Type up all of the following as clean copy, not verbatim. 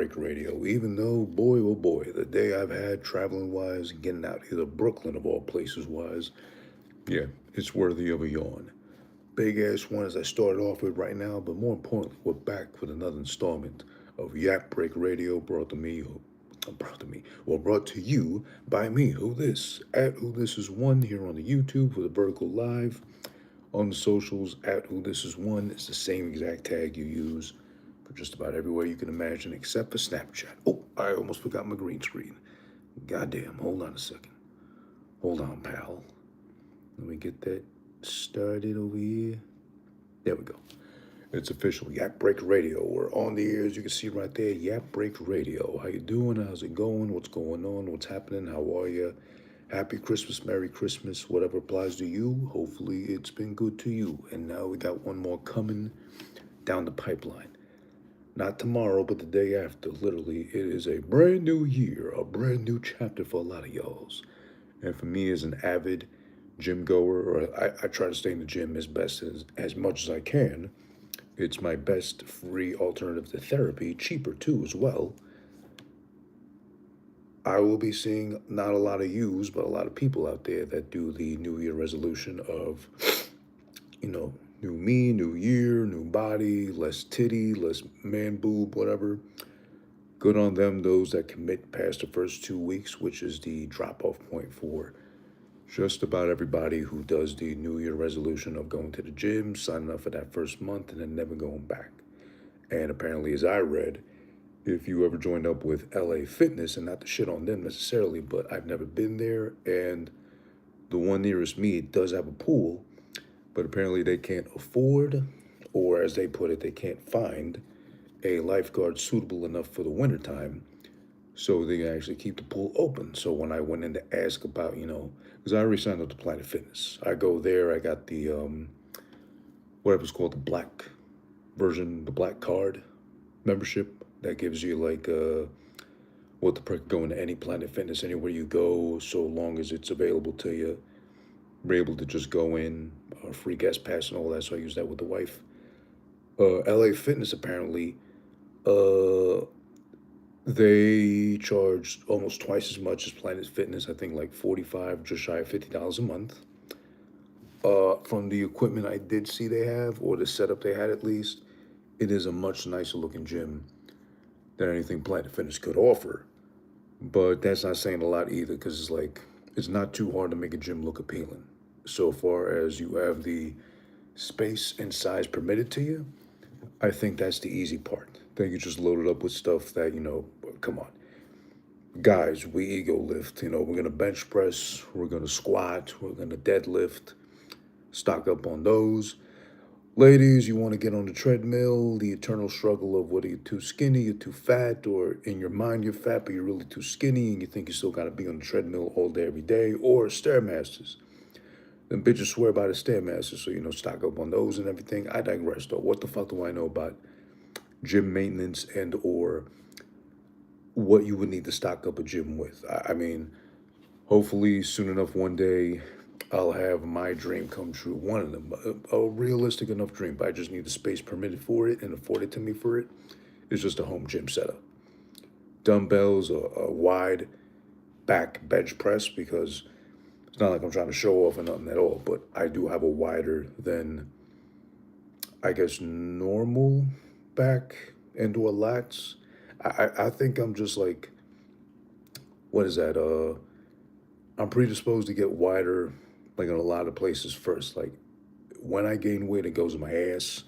Break Radio, even though, boy, oh boy, the day I've had traveling wise and getting out here to Brooklyn of all places wise, yeah, it's worthy of a yawn. Big ass one as I started off with right now, but more importantly, we're back with another installment of Yap Break Radio brought to you by me, Who This, at Who This Is One here on the YouTube for the vertical live. On the socials, at Who This Is One, it's the same exact tag you use for just about everywhere you can imagine except for Snapchat. Oh, I almost forgot my green screen. Goddamn, hold on a second. Hold on, pal. Let me get that started over here. There we go. It's official, Yap Break Radio. We're on the air, as you can see right there, Yap Break Radio. How you doing? How's it going? What's going on? What's happening? How are you? Happy Christmas, Merry Christmas, whatever applies to you. Hopefully it's been good to you. And now we got one more coming down the pipeline. Not tomorrow, but the day after. Literally, it is a brand new year, a brand new chapter for a lot of y'alls. And for me as an avid gym goer, or I try to stay in the gym as much as I can. It's my best free alternative to therapy, cheaper too as well. I will be seeing not a lot of yous, but a lot of people out there that do the New Year resolution of, new me, new year, new body, less titty, less man boob, whatever. Good on them, those that commit past the first 2 weeks, which is the drop off point for just about everybody who does the New Year resolution of going to the gym, signing up for that first month, and then never going back. And apparently, as I read, if you ever joined up with LA Fitness, and not to shit on them necessarily, but I've never been there, and the one nearest me does have a pool, but apparently they can't afford, or as they put it, they can't find a lifeguard suitable enough for the wintertime so they can actually keep the pool open. So when I went in to ask about, because I already signed up to Planet Fitness, I go there, I got the, whatever's called the black version, the black card membership that gives you like, what the perk going to any Planet Fitness anywhere you go, so long as it's available to you. We're able to just go in, free guest pass and all that, so I use that with the wife. LA Fitness apparently, uh, they charge almost twice as much as Planet Fitness. I think like 45, just shy of $50 a month. From the equipment I did see they have, or the setup they had at least, it is a much nicer looking gym than anything Planet Fitness could offer. But that's not saying a lot either, because it's like, it's not too hard to make a gym look appealing. So far as you have the space and size permitted to you, I think that's the easy part. Then you just load it up with stuff that, come on. Guys, we ego lift. We're going to bench press, we're going to squat, we're going to deadlift, stock up on those. Ladies, you want to get on the treadmill, the eternal struggle of whether you're too skinny, you're too fat, or in your mind you're fat, but you're really too skinny and you think you still got to be on the treadmill all day, every day, or Stairmasters. Them bitches swear by the Stairmasters, so, stock up on those and everything. I digress, though. What the fuck do I know about gym maintenance and or what you would need to stock up a gym with? I mean, hopefully soon enough one day I'll have my dream come true. One of them, a realistic enough dream, but I just need the space permitted for it and afforded to me for it. It's just a home gym setup. Dumbbells, a wide back bench press, because it's not like I'm trying to show off or nothing at all, but I do have a wider than, I guess, normal back and or lats. I think I'm just like, what is that? I'm predisposed to get wider, like in a lot of places first. Like when I gain weight, it goes in my ass,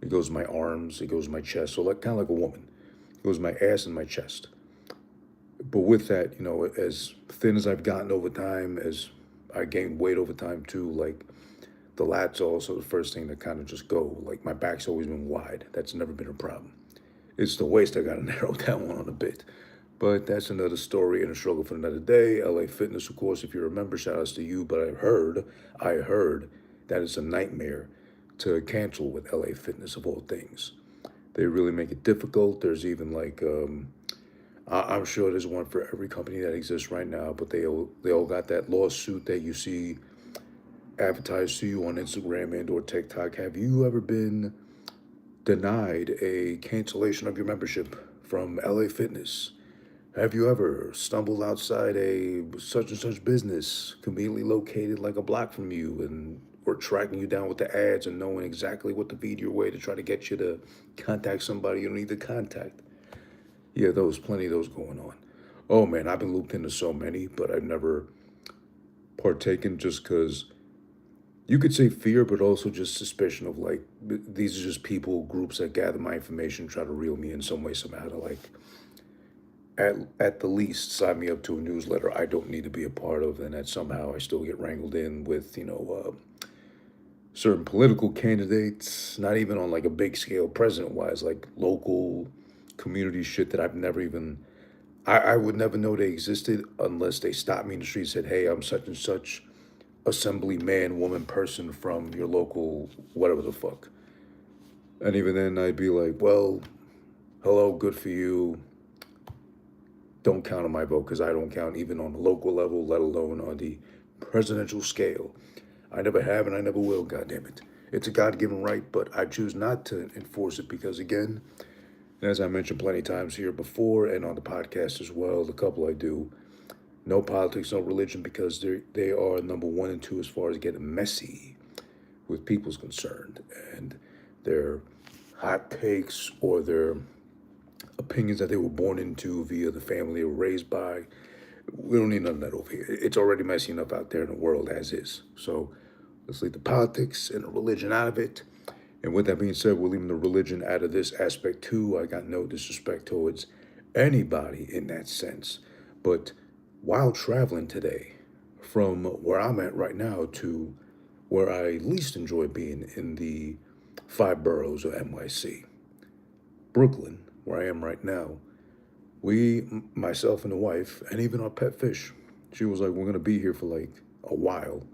it goes in my arms, it goes in my chest. So like kind of like a woman, it goes in my ass and my chest. But with that, as thin as I've gotten over time, as I gained weight over time too, like the lats are also the first thing that kind of just go. Like my back's always been wide. That's never been a problem. It's the waist I got to narrow down on a bit. But that's another story and a struggle for another day. LA Fitness, of course, if you remember, shout outs to you. But I heard that it's a nightmare to cancel with LA Fitness of all things. They really make it difficult. There's even like, I'm sure there's one for every company that exists right now, but they all got that lawsuit that you see advertised to you on Instagram and or TikTok. Have you ever been denied a cancellation of your membership from LA Fitness. Have you ever stumbled outside a such and such business conveniently located like a block from you and we're tracking you down with the ads and knowing exactly what to feed your way to try to get you to contact somebody you don't need to contact? Yeah, those plenty of those going on. Oh man, I've been looped into so many, but I've never partaken just because you could say fear, but also just suspicion of like these are just people, groups that gather my information, try to reel me in some way, somehow to like at the least sign me up to a newsletter I don't need to be a part of, and that somehow I still get wrangled in with certain political candidates, not even on like a big scale president wise, like local community shit that I've never even I would never know they existed unless they stopped me in the street and said, hey, I'm such and such assembly man, woman, person from your local whatever the fuck. And even then I'd be like, well, hello, good for you. Don't count on my vote because I don't count even on the local level, let alone on the presidential scale. I never have and I never will, God damn it. It's a God given right, but I choose not to enforce it because, again, as I mentioned plenty of times here before and on the podcast as well, the couple I do, no politics, no religion, because they are number one and two as far as getting messy with people's concerned and their hot takes or their opinions that they were born into via the family they were raised by. We don't need none of that over here. It's already messy enough out there in the world as is. So let's leave the politics and the religion out of it. And with that being said, we're leaving the religion out of this aspect too. I got no disrespect towards anybody in that sense. But while traveling today, from where I'm at right now to where I least enjoy being in the five boroughs of NYC, Brooklyn, where I am right now, myself and the wife, and even our pet fish, she was like, we're going to be here for like a while.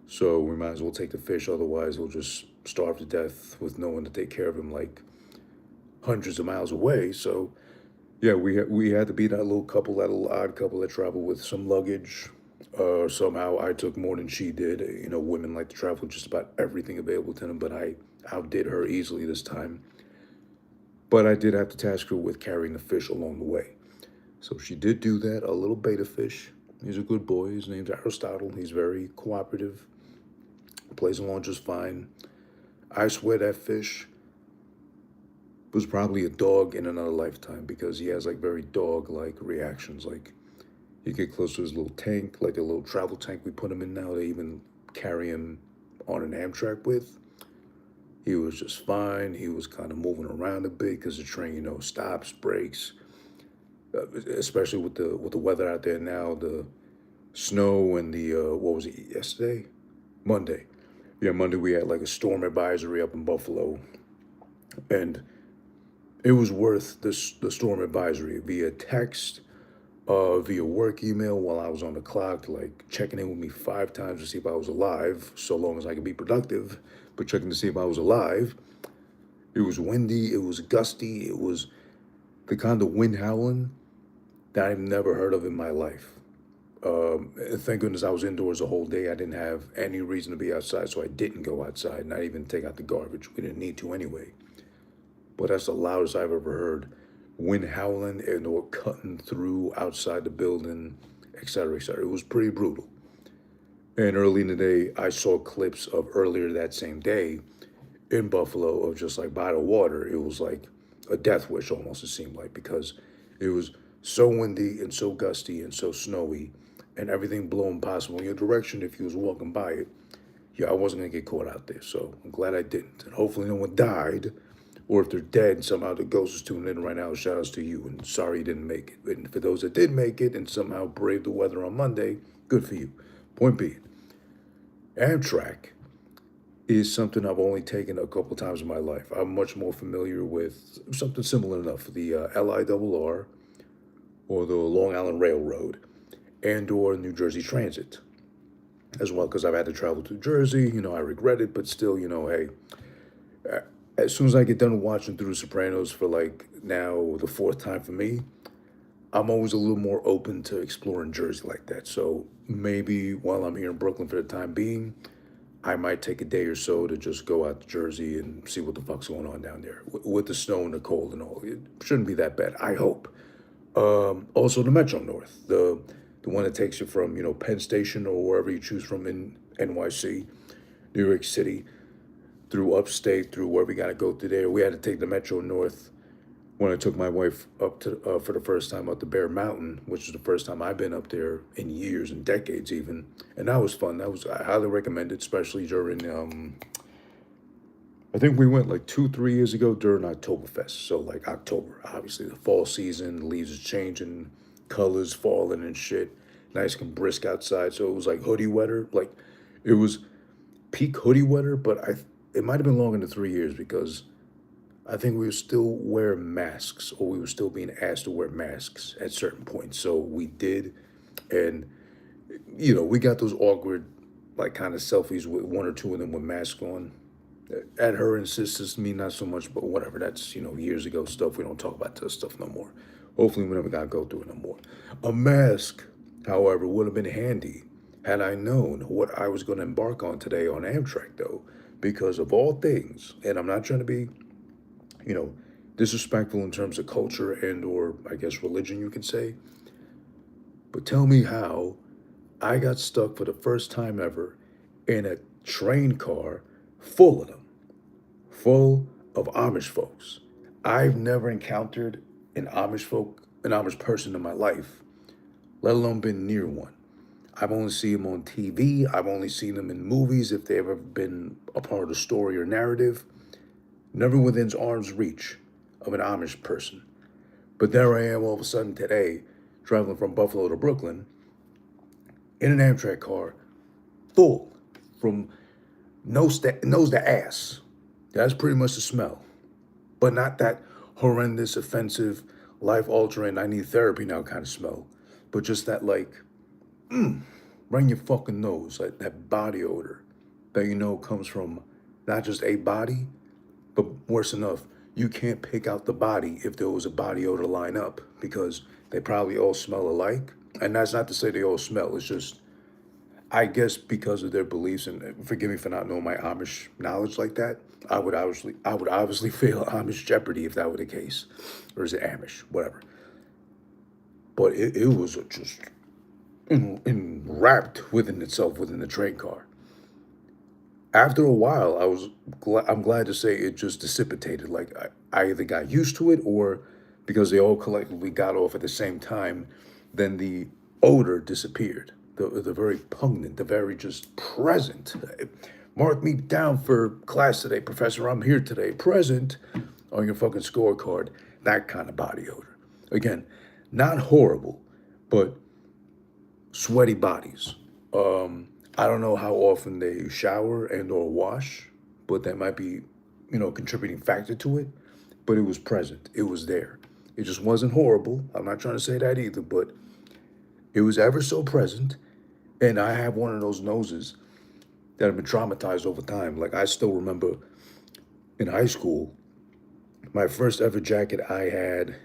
So we might as well take the fish, otherwise we'll just starve to death with no one to take care of him like hundreds of miles away. So yeah, we had to be that little couple, that little odd couple that traveled with some luggage. Somehow I took more than she did. You know, women like to travel with just about everything available to them, but I outdid her easily this time. But I did have to task her with carrying the fish along the way. So she did do that, a little beta fish. He's a good boy. His name's Aristotle. He's very cooperative, plays along just fine. I swear that fish was probably a dog in another lifetime because he has like very dog-like reactions. Like you get close to his little tank, like a little travel tank we put him in now. They even carry him on an Amtrak with. He was just fine. He was kind of moving around a bit because the train, you know, stops, breaks. Especially with the weather out there now, the snow and the what was it yesterday, Monday. Yeah, Monday we had like a storm advisory up in Buffalo, and it was worth the storm advisory via text, via work email while I was on the clock, like checking in with me 5 times to see if I was alive, so long as I could be productive, but checking to see if I was alive. It was windy, it was gusty, it was the kind of wind howling that I've never heard of in my life. Thank goodness I was indoors the whole day. I didn't have any reason to be outside, so I didn't go outside, not even take out the garbage. We didn't need to anyway. But that's the loudest I've ever heard. Wind howling and or cutting through outside the building, etc., etc. It was pretty brutal. And early in the day, I saw clips of earlier that same day in Buffalo of just like by the water. It was like a death wish almost, it seemed like, because it was so windy and so gusty and so snowy and everything blowing possible in your direction if you was walking by it. Yeah, I wasn't gonna get caught out there, so I'm glad I didn't. And hopefully no one died, or if they're dead and somehow the ghost is tuning in right now, shout outs to you and sorry you didn't make it. And for those that did make it and somehow braved the weather on Monday, good for you. Point being, Amtrak is something I've only taken a couple times in my life. I'm much more familiar with something similar enough, the LIRR or the Long Island Railroad and or New Jersey Transit as well, because I've had to travel to Jersey. You know, I regret it, but still, you know, hey, as soon as I get done watching through The Sopranos for like now the fourth time for me, I'm always a little more open to exploring Jersey like that. So maybe while I'm here in Brooklyn for the time being, I might take a day or so to just go out to Jersey and see what the fuck's going on down there with the snow and the cold and all. It shouldn't be that bad, I hope. Also, the Metro North, the one that takes you from Penn Station or wherever you choose from in NYC, New York City, through upstate, through where we got to go through there. We had to take the Metro North when I took my wife up to for the first time up to Bear Mountain, which is the first time I've been up there in years and decades even, and that was fun. I highly recommend it, especially during I think we went like 2 3 years ago during Oktoberfest. So like October, obviously the fall season, the leaves are changing, colors falling and shit. Nice and brisk outside. So it was like hoodie weather. Like it was peak hoodie weather, but it might have been longer than 3 years because I think we were still wearing masks, or we were still being asked to wear masks at certain points. So we did, and we got those awkward, like kind of selfies with one or two of them with masks on. At her insistence, me not so much, but whatever. That's years ago stuff. We don't talk about that stuff no more. Hopefully, we never gotta go through it no more. A mask, however, would have been handy had I known what I was going to embark on today on Amtrak, though, because of all things, and I'm not trying to be disrespectful in terms of culture and or I guess religion, you can say. But tell me how I got stuck for the first time ever in a train car full of them, full of Amish folks. I've never encountered an Amish person in my life, let alone been near one. I've only seen them on TV. I've only seen them in movies if they've ever been a part of the story or narrative. Never within arm's reach of an Amish person. But there I am all of a sudden today, traveling from Buffalo to Brooklyn in an Amtrak car, full from nose to ass. That's pretty much the smell. But not that horrendous, offensive, life-altering, I need therapy now kind of smell. But just that right in your fucking nose, like that body odor that comes from not just a body, but worse enough, you can't pick out the body if there was a body odor line up because they probably all smell alike. And that's not to say they all smell. It's just, I guess, because of their beliefs. And forgive me for not knowing my Amish knowledge like that. I would obviously fail Amish Jeopardy if that were the case, or is it Amish, whatever. But it was just wrapped within itself within the train car. After a while, I'm glad to say it just dissipated. Like I either got used to it or because they all collectively got off at the same time, then the odor disappeared. The very pungent, the very just present. Mark me down for class today, professor. I'm here today. Present on your fucking scorecard. That kind of body odor. Again, not horrible, but sweaty bodies. I don't know how often they shower and or wash, but that might be, contributing factor to it. But it was present. It was there. It just wasn't horrible. I'm not trying to say that either, but it was ever so present. And I have one of those noses that have been traumatized over time. Like I still remember in high school, my first ever jacket I had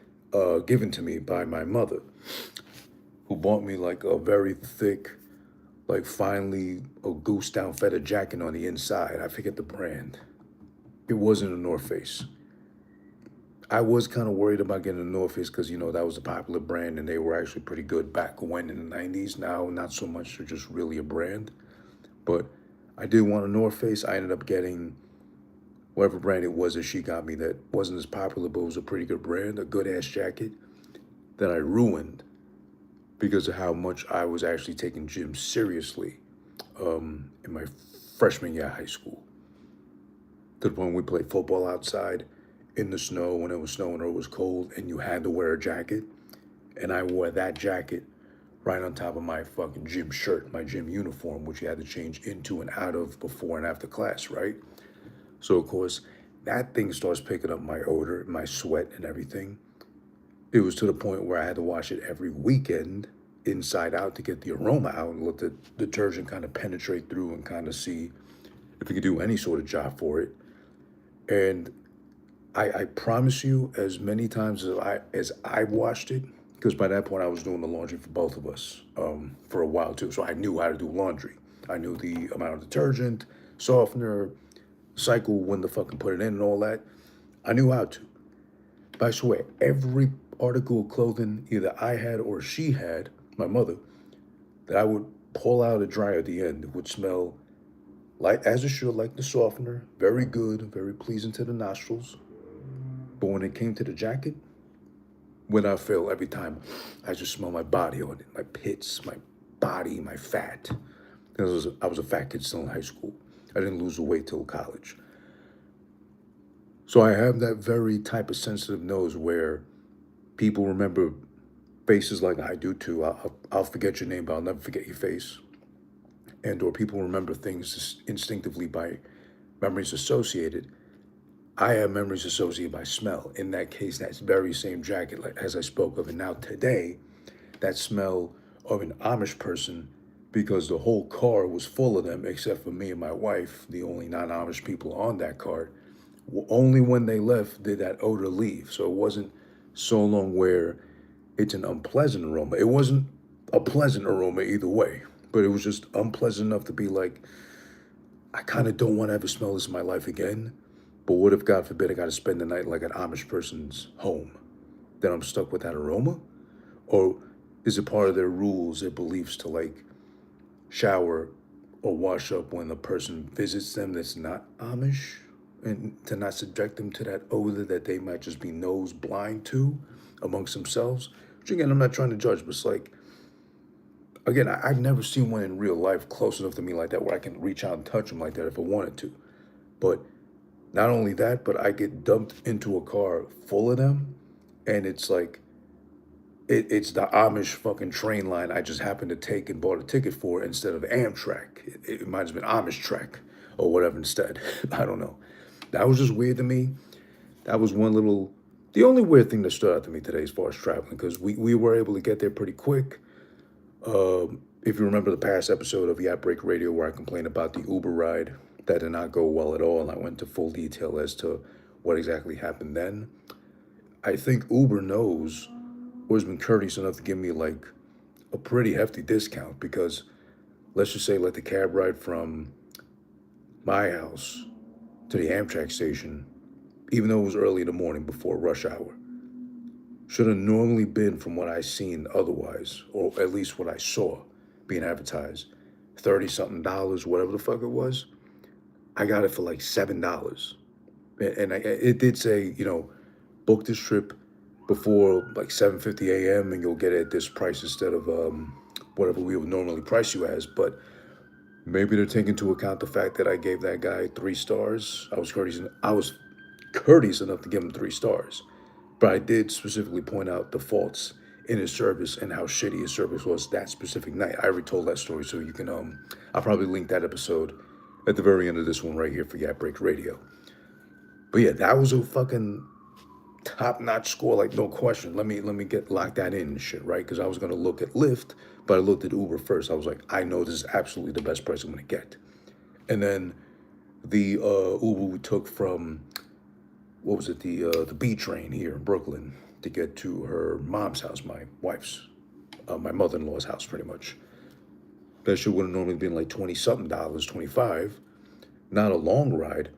given to me by my mother, who bought me like a very thick, like finely a goose down feather jacket on the inside. I forget the brand. It wasn't a North Face. I was kind of worried about getting a North Face because, that was a popular brand and they were actually pretty good back when in the 90s. Now, not so much. They're just really a brand. But I did want a North Face. I ended up getting whatever brand it was that she got me that wasn't as popular, but was a pretty good brand, a good ass jacket that I ruined because of how much I was actually taking gym seriously in my freshman year of high school. To the point we played football outside in the snow when it was snowing or it was cold and you had to wear a jacket. And I wore that jacket right on top of my fucking gym shirt, my gym uniform, which you had to change into and out of before and after class, right? So, of course, that thing starts picking up my odor, my sweat and everything. It was to the point where I had to wash it every weekend inside out to get the aroma out and let the detergent kind of penetrate through and kind of see if it could do any sort of job for it. And I promise you, as many times as I washed it, because by that point I was doing the laundry for both of us for a while too, so I knew how to do laundry. I knew the amount of detergent, softener, cycle when to fucking put it in and all that. I knew how to. But I swear, every article of clothing either I had or she had, my mother, that I would pull out a dryer at the end, it would smell like as it should, like the softener, very good, very pleasing to the nostrils. But when it came to the jacket, without fail, every time I just smell my body on it, my pits, my body, my fat. Because I was a fat kid still in high school. I didn't lose the weight till college. So I have that very type of sensitive nose where people remember faces like I do too. I'll forget your name, but I'll never forget your face. And or people remember things instinctively by memories associated. I have memories associated by smell. In that case, that very same jacket, like as I spoke of, and now today, that smell of an Amish person, because the whole car was full of them except for me and my wife, the only non-Amish people on that car. Only when they left did that odor leave. So it wasn't so long where it's an unpleasant aroma. It wasn't a pleasant aroma either way, but it was just unpleasant enough to be like, I kind of don't want to ever smell this in my life again. But what if, God forbid, I got to spend the night like an Amish person's home? Then I'm stuck with that aroma? Or is it part of their rules, their beliefs to like shower or wash up when the person visits them that's not Amish? And to not subject them to that odor that they might just be nose blind to amongst themselves? Which again, I'm not trying to judge, but it's like, again, I've never seen one in real life close enough to me like that where I can reach out and touch them like that if I wanted to. But not only that, but I get dumped into a car full of them, and it's like it's the Amish fucking train line I just happened to take and bought a ticket for instead of Amtrak. It might have been Amish track or whatever instead. I don't know. That was just weird to me. That was one little, the only weird thing that stood out to me today as far as traveling, because we were able to get there pretty quick. If you remember the past episode of Yap Break Radio where I complained about the Uber ride, that did not go well at all, and I went into full detail as to what exactly happened then. I think Uber knows or has been courteous enough to give me like a pretty hefty discount because let's just say like the cab ride from my house to the Amtrak station, even though it was early in the morning before rush hour, should have normally been, from what I seen otherwise, or at least what I saw being advertised, 30 something dollars, whatever the fuck it was. I got it for like $7. And it did say, book this trip before like 7:50 a.m. and you'll get it at this price instead of whatever we would normally price you as. But maybe they're taking into account the fact that I gave that guy 3 stars. I was courteous enough to give him 3 stars, but I did specifically point out the faults in his service and how shitty his service was that specific night. I already told that story, so you can I'll probably link that episode at the very end of this one right here for Yap Break Radio. But yeah, that was a fucking top-notch score, like no question. Let me get lock that in and shit, right? Because I was gonna look at Lyft, but I looked at Uber first. I was like, I know this is absolutely the best price I'm gonna get. And then the Uber we took from what was it, the B train here in Brooklyn to get to her mom's house, my wife's, my mother-in-law's house, pretty much. That shit would have normally been like 20 something dollars, 25. Not a long ride.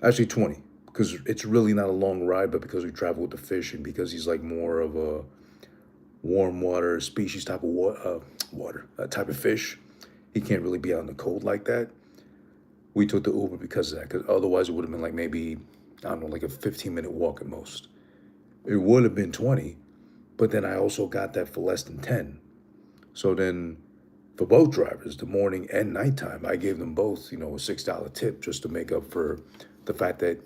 Actually 20, because it's really not a long ride, but because we travel with the fish and because he's like more of a warm water species type of water type of fish, he can't really be out in the cold like that. We took the Uber because of that, because otherwise it would have been like maybe, I don't know, like a 15-minute walk at most. It would have been 20, but then I also got that for less than 10. So then for both drivers, the morning and nighttime, I gave them both, a $6 tip just to make up for the fact that,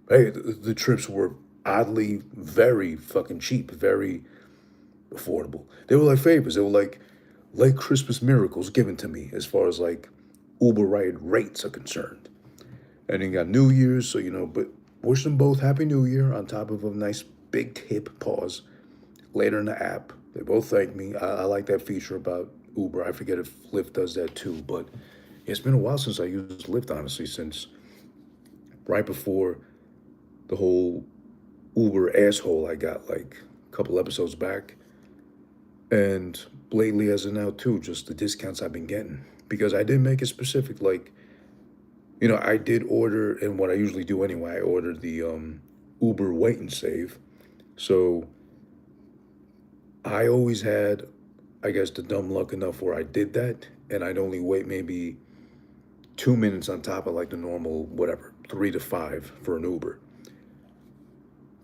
hey, the trips were oddly very fucking cheap, very affordable. They were like favors. They were like late Christmas miracles given to me as far as like Uber ride rates are concerned. And then got New Year's, so but wish them both Happy New Year on top of a nice big tip pause later in the app. They both thanked me. I like that feature about Uber. I forget if Lyft does that too, but it's been a while since I used Lyft, honestly, since right before the whole Uber asshole I got like a couple episodes back. And lately as of now too, just the discounts I've been getting. Because I did make it specific, like I did order, and what I usually do anyway, I ordered the Uber Wait and Save. So I always had, I guess, the dumb luck enough where I did that, and I'd only wait maybe 2 minutes on top of like the normal, whatever, 3 to 5 for an Uber.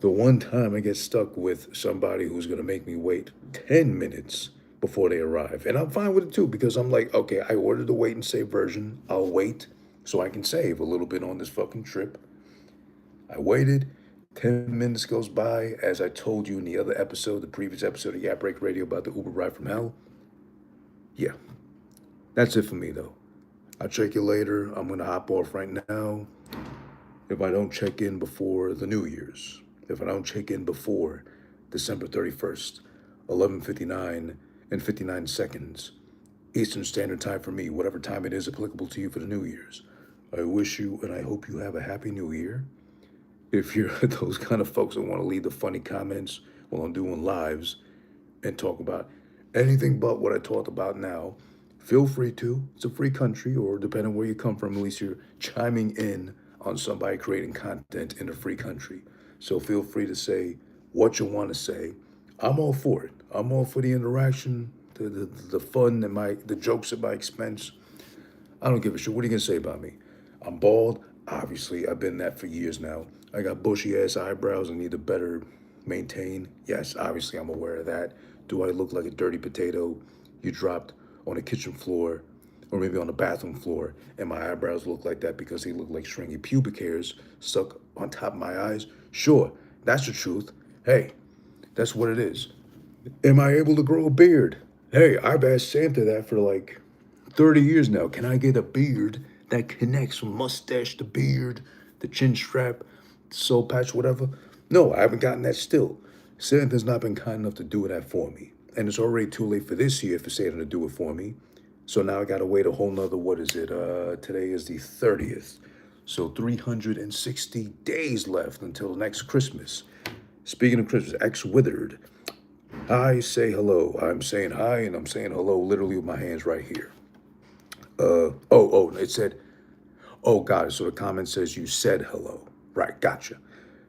The one time I get stuck with somebody who's gonna make me wait 10 minutes before they arrive. And I'm fine with it too, because I'm like, okay, I ordered the wait and save version. I'll wait so I can save a little bit on this fucking trip. I waited. 10 minutes goes by, as I told you in the other episode, the previous episode of Yap Break Radio about the Uber ride from hell. Yeah, that's it for me though. I'll check you later. I'm gonna hop off right now. If I don't check in before the New Year's, if I don't check in before December 31st, 11:59 and 59 seconds, Eastern Standard Time for me, whatever time it is applicable to you for the New Year's, I wish you and I hope you have a happy New Year. If you're those kind of folks that want to leave the funny comments while I'm doing lives and talk about anything but what I talked about now, feel free to. It's a free country, or depending on where you come from, at least you're chiming in on somebody creating content in a free country. So feel free to say what you want to say. I'm all for it. I'm all for the interaction, the fun, and the jokes at my expense. I don't give a shit. What are you gonna say about me? I'm bald. Obviously, I've been that for years now. I got bushy ass eyebrows and need to better maintain. Yes, obviously, I'm aware of that. Do I look like a dirty potato you dropped on a kitchen floor or maybe on a bathroom floor, and my eyebrows look like that because they look like stringy pubic hairs stuck on top of my eyes? Sure, that's the truth. Hey, that's what it is. Am I able to grow a beard? Hey, I've asked Santa that for like 30 years now. Can I get a beard that connects from mustache to beard, the chin strap, soul patch, whatever? No, I haven't gotten that still. Santa's not been kind enough to do that for me. And it's already too late for this year for Santa to do it for me. So now I gotta wait a whole nother, what is it? Today is the 30th. So 360 days left until next Christmas. Speaking of Christmas, X Withered. Hi, say hello. I'm saying hi and I'm saying hello literally with my hands right here. It said, oh, got it. So the comment says you said hello. Right, gotcha.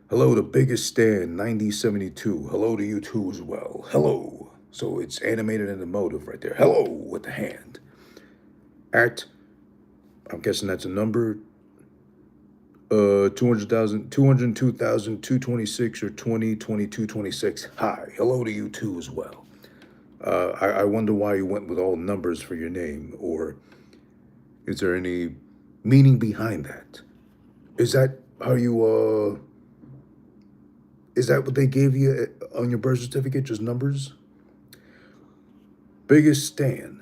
Hello, the biggest Stan, 9072. Hello to you too as well. Hello. So it's animated and emotive right there. Hello with the hand. At, I'm guessing that's a number, 200,000, 202,226 or 202226. Hi. Hello to you too as well. I wonder why you went with all numbers for your name, or is there any meaning behind that? Is that how is that what they gave you on your birth certificate, just numbers? Biggest Stan.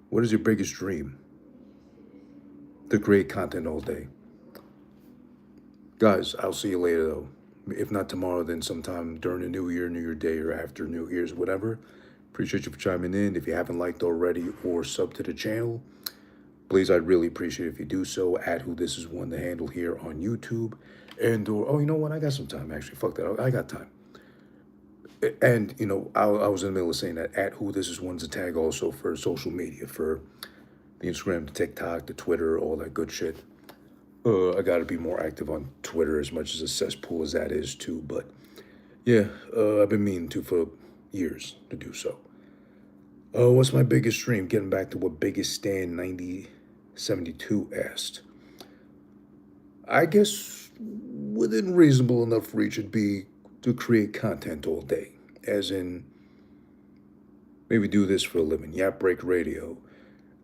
What is your biggest dream? To create content all day. Guys, I'll see you later though. If not tomorrow, then sometime during the New Year, New Year Day, or after New Year's, whatever. Appreciate you for chiming in. If you haven't liked already or sub to the channel, please, I'd really appreciate it if you do so. At Who This Is One, the handle here on YouTube. And, or, oh, you know what? I got some time, actually. Fuck that. I got time. And, I was in the middle of saying that at Who This Is One's a tag also for social media, for the Instagram, the TikTok, the Twitter, all that good shit. I got to be more active on Twitter, as much as a cesspool as that is, too. But, yeah, I've been meaning to for years to do so. What's my biggest dream? Getting back to what Biggest Stan 9072 asked. I guess within reasonable enough reach it'd be to create content all day. As in, maybe do this for a living. Yap Break Radio.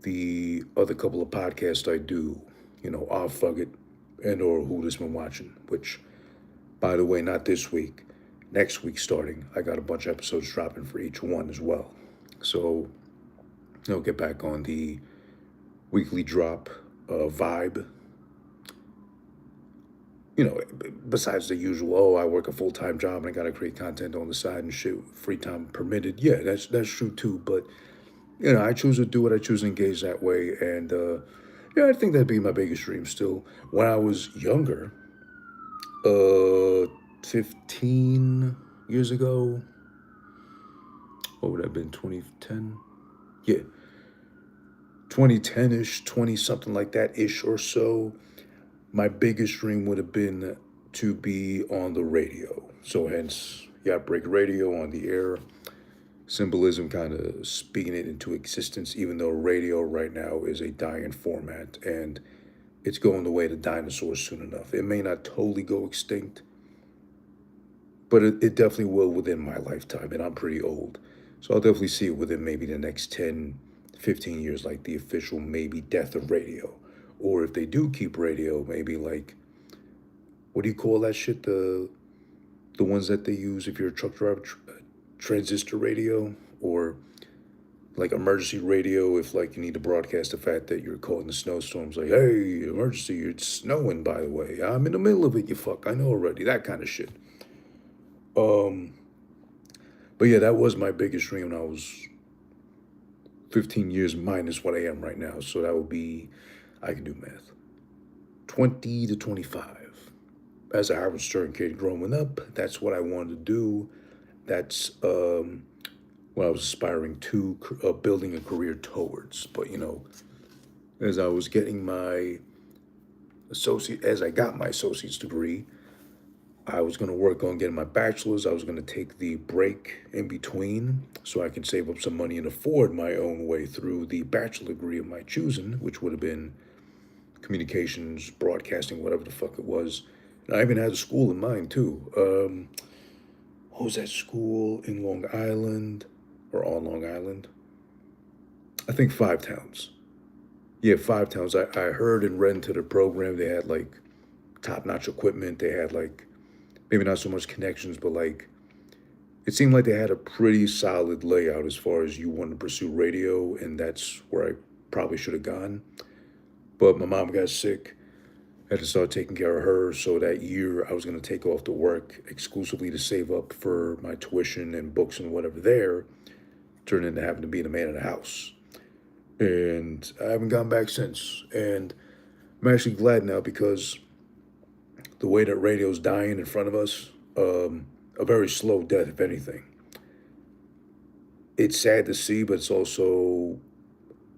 The other couple of podcasts I do, AhhFuGGiT and or Who This Been Watching, which, by the way, not this week. Next week starting, I got a bunch of episodes dropping for each one as well. So, get back on the weekly drop vibe. Besides the usual, oh, I work a full-time job and I gotta create content on the side and shit, free time permitted. Yeah, that's true too. But I choose to do it. I choose to engage that way, and I think that'd be my biggest dream still. When I was younger, 15 years ago, what would that have been? 2010? Yeah, 2010-ish, 20 something like that ish or so, my biggest dream would have been to be on the radio. So hence Yap Break Radio on the air. Symbolism kind of speaking it into existence, even though radio right now is a dying format and it's going the way of the dinosaurs soon enough. It may not totally go extinct, but it definitely will within my lifetime, and I'm pretty old. So I'll definitely see it within maybe the next 10, 15 years, like the official maybe death of radio. Or if they do keep radio, maybe like, what do you call that shit? The ones that they use if you're a truck driver, transistor radio, or like emergency radio if like you need to broadcast the fact that you're caught in the snowstorms. Like, hey, emergency, it's snowing, by the way. I'm in the middle of it, you fuck. I know already. That kind of shit. Um, but yeah, that was my biggest dream when I was 15 years minus what I am right now. So that would be, I can do math, 20 to 25. As a Howard Stern kid growing up, that's what I wanted to do. That's what I was aspiring to, building a career towards. But, as I was getting my as I got my associate's degree, I was going to work on getting my bachelor's. I was going to take the break in between so I can save up some money and afford my own way through the bachelor degree of my choosing, which would have been communications, broadcasting, whatever the fuck it was. And I even had a school in mind, too. What was that school in Long Island or on Long Island? I think Five Towns. Yeah, Five Towns. I heard and read into the program. They had like top-notch equipment. They had like maybe not so much connections, but like it seemed like they had a pretty solid layout as far as you wanted to pursue radio, and that's where I probably should have gone. But my mom got sick. I had to start taking care of her. So that year I was going to take off to work exclusively to save up for my tuition and books and whatever there. Turned into having to be the man of the house. And I haven't gone back since. And I'm actually glad now because the way that radio's dying in front of us, a very slow death, if anything. It's sad to see, but it's also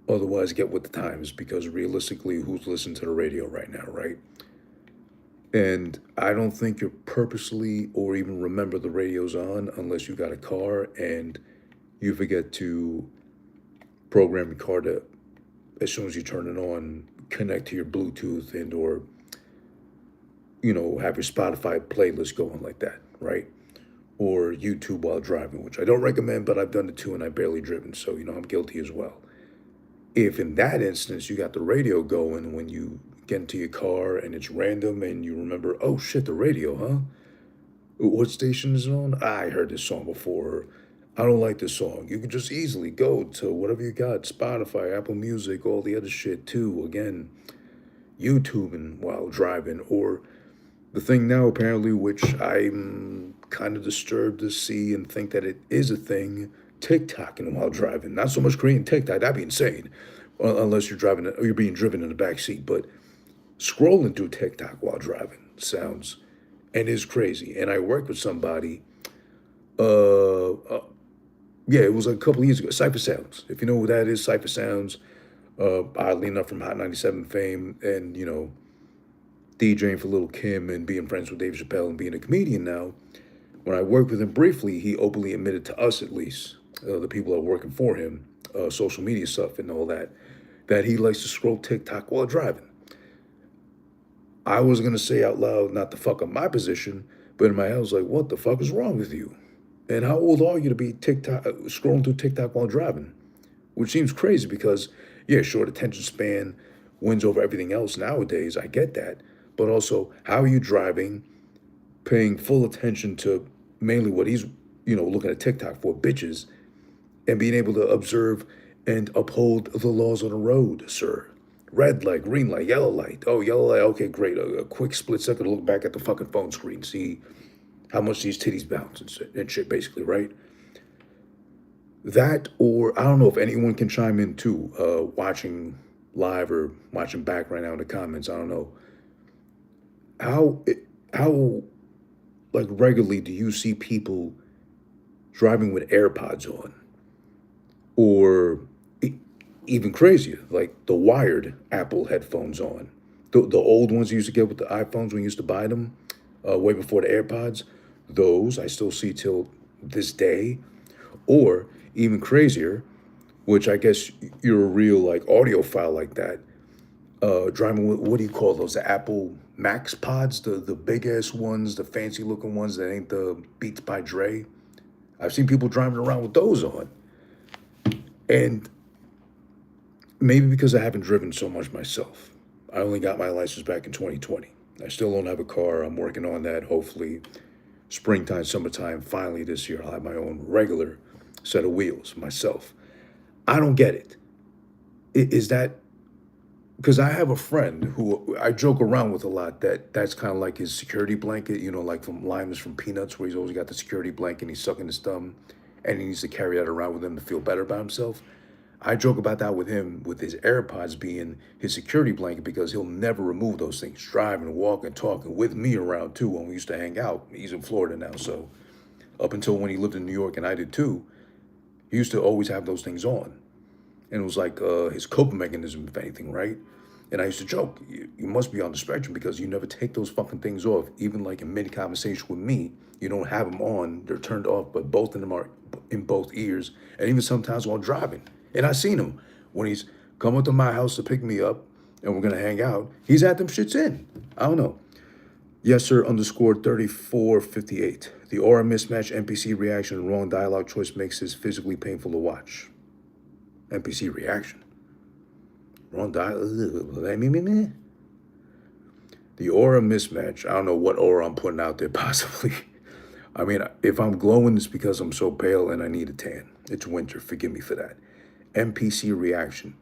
otherwise get with the times because realistically, who's listening to the radio right now, right? And I don't think you purposely or even remember the radio's on unless you got a car and you forget to program your car to, as soon as you turn it on, connect to your Bluetooth and or, have your Spotify playlist going like that, right? Or YouTube while driving, which I don't recommend, but I've done it too and I've barely driven, so, I'm guilty as well. If in that instance you got the radio going when you get into your car and it's random and you remember, oh shit, the radio, huh? What station is it on? I heard this song before. I don't like this song. You could just easily go to whatever you got, Spotify, Apple Music, all the other shit too. Again, YouTubing while driving. Or the thing now apparently, which I'm kind of disturbed to see and think that it is a thing, TikToking while driving. Not so much Korean TikTok, that'd be insane. Unless you're driving or you're being driven in the back seat. But scrolling through TikTok while driving sounds and is crazy. And I worked with somebody, yeah, it was a couple of years ago, Cypher Sounds. If you know who that is, Cypher Sounds, oddly enough from Hot 97 fame and, DJing for Lil' Kim and being friends with Dave Chappelle and being a comedian now. When I worked with him briefly, he openly admitted to us, at least, the people that are working for him, social media stuff and all that he likes to scroll TikTok while driving. I was going to say out loud, not to fuck up my position, but in my head I was like, what the fuck is wrong with you? And how old are you to be scrolling through TikTok while driving? Which seems crazy because, yeah, short attention span wins over everything else nowadays. I get that. But also, how are you driving, paying full attention to mainly what he's, looking at TikTok for, bitches, and being able to observe and uphold the laws on the road, sir? Red light, green light, yellow light. Oh, yellow light, okay, great. A quick split second to look back at the fucking phone screen, see how much these titties bounce and shit, basically, right? That, or I don't know if anyone can chime in too, watching live or watching back right now in the comments. I don't know. How like regularly do you see people driving with AirPods on? Or Even crazier, like the wired Apple headphones on. The old ones you used to get with the iPhones when you used to buy them, way before the AirPods. Those I still see till this day. Or even crazier, which I guess you're a real like audiophile like that. Driving with, what do you call those? The Apple Max pods, the big ass ones, the fancy looking ones that ain't the Beats by Dre. I've seen people driving around with those on. And maybe because I haven't driven so much myself. I only got my license back in 2020. I still don't have a car. I'm working on that. Hopefully, springtime, summertime, finally this year, I'll have my own regular set of wheels myself. I don't get it. Is that because I have a friend who I joke around with a lot that's kind of like his security blanket, like from Linus from Peanuts, where he's always got the security blanket and he's sucking his thumb and he needs to carry that around with him to feel better about himself. I joke about that with him, with his AirPods being his security blanket because he'll never remove those things. Driving, walking, talking with me around too when we used to hang out. He's in Florida now, so up until when he lived in New York and I did too, he used to always have those things on. And it was like his coping mechanism, if anything, right? And I used to joke, you must be on the spectrum because you never take those fucking things off. Even like in mid conversation with me, you don't have them on, they're turned off, but both of them are in both ears. And even sometimes while driving. And I seen him when he's coming to my house to pick me up and we're gonna hang out. He's had them shits in. I don't know. Yes, sir, underscore 3458. The aura mismatch, NPC reaction, and wrong dialogue choice makes this physically painful to watch. NPC reaction. Wrong dialogue. The aura mismatch. I don't know what aura I'm putting out there, possibly. I mean, if I'm glowing, it's because I'm so pale and I need a tan. It's winter. Forgive me for that. NPC reaction.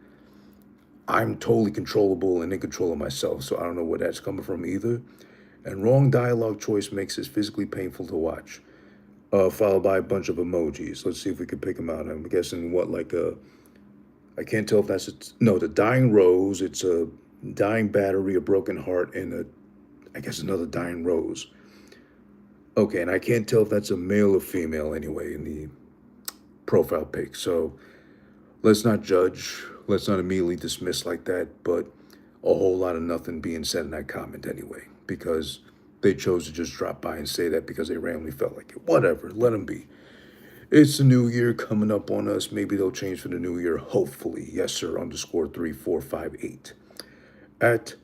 I'm totally controllable and in control of myself, so I don't know where that's coming from either. And wrong dialogue choice makes this physically painful to watch. Followed by a bunch of emojis. Let's see if we can pick them out. I'm guessing what, like a, I can't tell if that's, no, the dying rose. It's a dying battery, a broken heart, and I guess another dying rose. Okay, and I can't tell if that's a male or female anyway in the profile pic. So let's not judge. Let's not immediately dismiss like that, but a whole lot of nothing being said in that comment anyway, because they chose to just drop by and say that because they randomly felt like it. Whatever, let them be. It's the new year coming up on us. Maybe they'll change for the new year, hopefully. Yes, sir, underscore 3458. At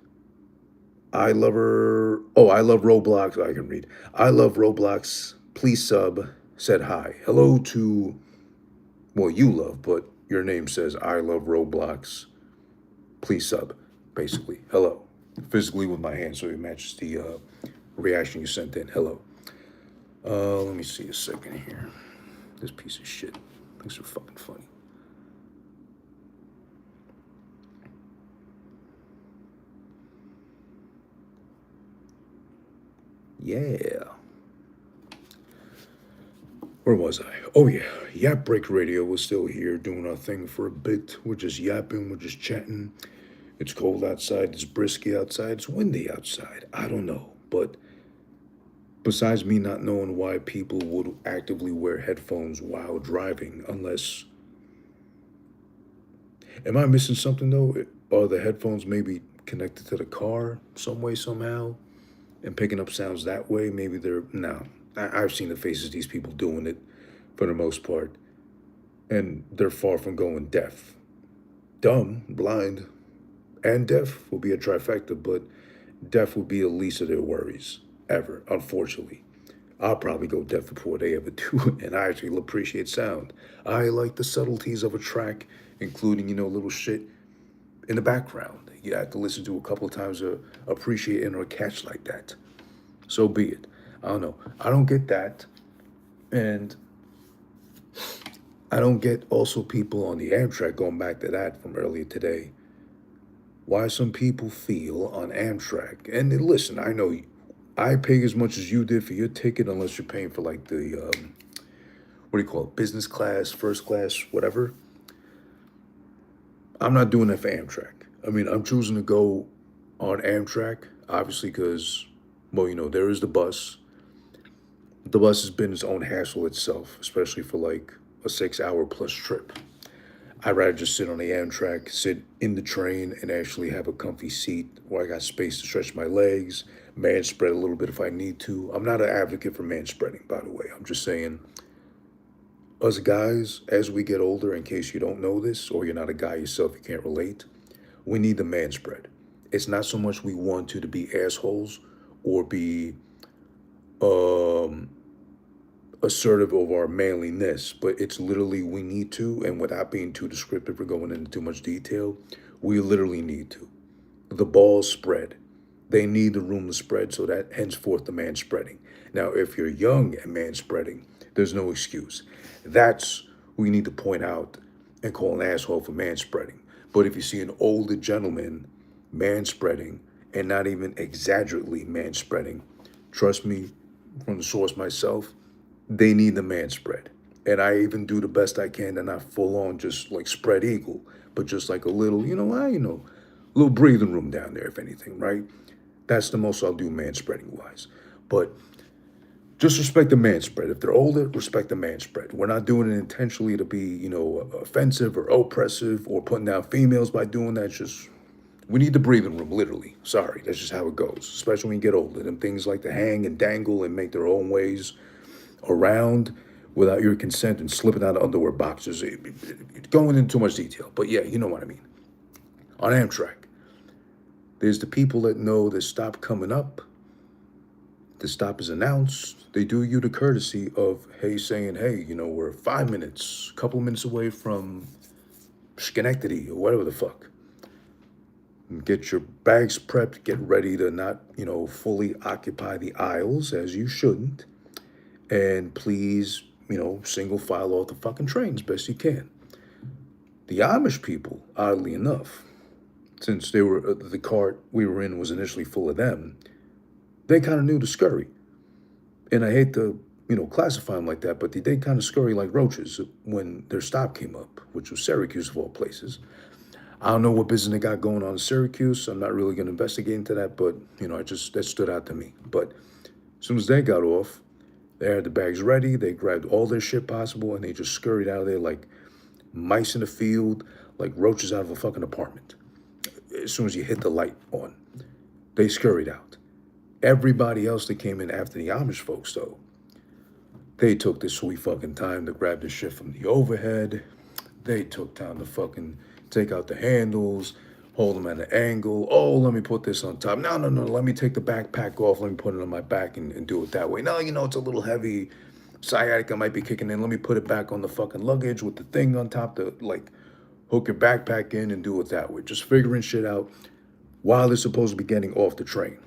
I love her. Oh, I love Roblox. I can read. I love Roblox. Please sub. Said hi. Hello to, well, you love, but your name says I love Roblox. Please sub. Basically, hello. Physically with my hand, so it matches the reaction you sent in. Hello. Let me see a second here. This piece of shit. Things are fucking funny. Yeah. Where was I? Oh yeah, Yap Break Radio was still here doing our thing for a bit. We're just yapping, we're just chatting. It's cold outside, it's brisky outside, it's windy outside. I don't know, but besides me not knowing why people would actively wear headphones while driving, unless, am I missing something though? Are the headphones maybe connected to the car some way, somehow, and picking up sounds that way? Maybe they're, no. I've seen the faces of these people doing it for the most part, and they're far from going deaf. Dumb, blind, and deaf will be a trifecta, but deaf would be the least of their worries ever, unfortunately. I'll probably go deaf before they ever do, and I actually appreciate sound. I like the subtleties of a track, including, little shit in the background. You have to listen to a couple of times to appreciate it or catch like that. So be it. I don't know. I don't get that. And I don't get also people on the Amtrak, going back to that from earlier today, why some people feel on Amtrak. And listen, I know I pay as much as you did for your ticket, unless you're paying for like the, what do you call it, business class, first class, whatever. I'm not doing that for Amtrak. I mean, I'm choosing to go on Amtrak, obviously, because, well, there is the bus. The bus has been its own hassle itself, especially for like a 6 hour plus trip. I'd rather just sit on the Amtrak, sit in the train, and actually have a comfy seat where I got space to stretch my legs, man spread a little bit if I need to. I'm not an advocate for man spreading, by the way. I'm just saying, us guys, as we get older, in case you don't know this, or you're not a guy yourself, you can't relate, we need the man spread. It's not so much we want to be assholes or be um, assertive of our manliness, but it's literally we need to, and without being too descriptive or going into too much detail, we literally need to. The balls spread. They need the room to spread, so that henceforth the man spreading. Now, if you're young and man spreading, there's no excuse. That's who you need to point out and call an asshole for man spreading. But if you see an older gentleman man spreading and not even exaggerately man spreading, trust me, from the source myself, they need the man spread. And I even do the best I can to not full on just like spread eagle, but just like a little, little breathing room down there, if anything, right? That's the most I'll do man spreading wise. But just respect the man spread. If they're older, respect the man spread. We're not doing it intentionally to be, offensive or oppressive or putting down females by doing that. Just, we need the breathing room, literally. Sorry, that's just how it goes, especially when you get older. Them things like to hang and dangle and make their own ways around without your consent and slipping out of underwear boxes. Going into too much detail, but yeah, you know what I mean. On Amtrak, there's the people that know the stop coming up. The stop is announced. They do you the courtesy of, saying, hey, we're 5 minutes, a couple minutes away from Schenectady or whatever the fuck. Get your bags prepped, get ready to not, fully occupy the aisles as you shouldn't. And please, single file off the fucking train as best you can. The Amish people, oddly enough, since they were the cart we were in was initially full of them, they kind of knew to scurry. And I hate to, classify them like that, but they did kind of scurry like roaches when their stop came up, which was Syracuse of all places. I don't know what business they got going on in Syracuse. I'm not really going to investigate into that, but, that stood out to me. But as soon as they got off, they had the bags ready. They grabbed all their shit possible, and they just scurried out of there like mice in a field, like roaches out of a fucking apartment. As soon as you hit the light on, they scurried out. Everybody else that came in after the Amish folks, though, they took this sweet fucking time to grab the shit from the overhead. They took time to fucking take out the handles, hold them at an angle. Oh, let me put this on top. No, let me take the backpack off. Let me put it on my back and do it that way. No, it's a little heavy. Sciatica might be kicking in. Let me put it back on the fucking luggage with the thing on top to, hook your backpack in and do it that way. Just figuring shit out while they're supposed to be getting off the train.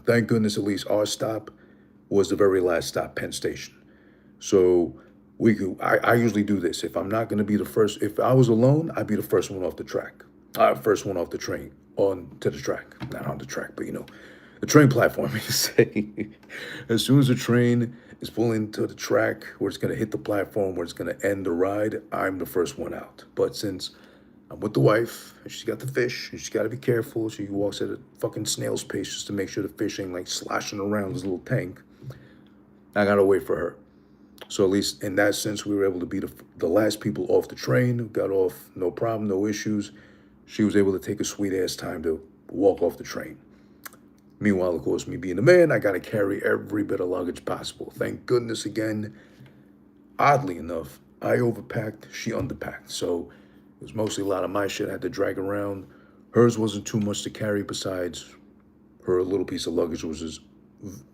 Thank goodness at least our stop was the very last stop, Penn Station. So I usually do this. If I'm not going to be the first, if I was alone, I'd be the first one off the track. First one off the train, on to the track. Not on the track, but the train platform, you say. As soon as the train is pulling to the track where it's going to hit the platform, where it's going to end the ride, I'm the first one out. But since I'm with the wife, and she's got the fish, and she's got to be careful. She walks at a fucking snail's pace just to make sure the fish ain't sloshing around this little tank. I got to wait for her. So at least in that sense, we were able to be the last people off the train. Got off, no problem, no issues. She was able to take a sweet-ass time to walk off the train. Meanwhile, of course, me being the man, I got to carry every bit of luggage possible. Thank goodness again, oddly enough, I overpacked, she underpacked. So it was mostly a lot of my shit I had to drag around. Hers wasn't too much to carry besides her little piece of luggage was just,